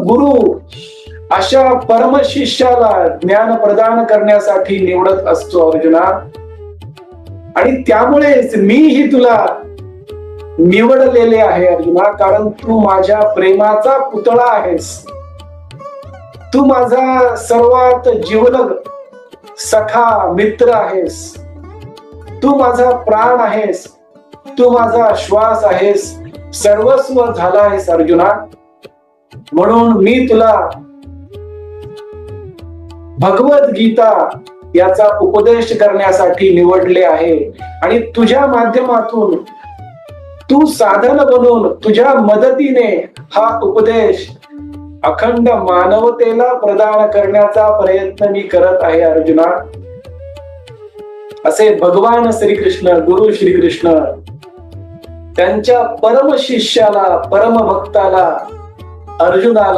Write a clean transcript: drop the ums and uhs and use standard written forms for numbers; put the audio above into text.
गुरु अशा परमशिष्याला ज्ञान प्रदान करण्यासाठी निवडत असतो अर्जुना. आणि त्यामुळेच मीही तुला निवडलेले आहे अर्जुना, कारण तू माझ्या प्रेमाचा पुतळा आहेस. तू माझा सर्वात जिवलग सखा मित्र आहेस. तू माझा प्राण आहेस. तू माझा श्वास आहेस. सर्वस्व झाला आहेस अर्जुना. म्हणून मी तुला भगवद्गीता याचा उपदेश करण्यासाठी निवडले आहे. आणि तुझ्या माध्यमातून तू साधन बनून तुझ्या मदतीने हा उपदेश अखंड मानवतेला प्रदान करण्याचा प्रयत्न मी करत आहे अर्जुना. असे भगवान श्रीकृष्ण, गुरु श्रीकृष्ण त्यांच्या परम शिष्याला, परम भक्ताला, अर्जुनाला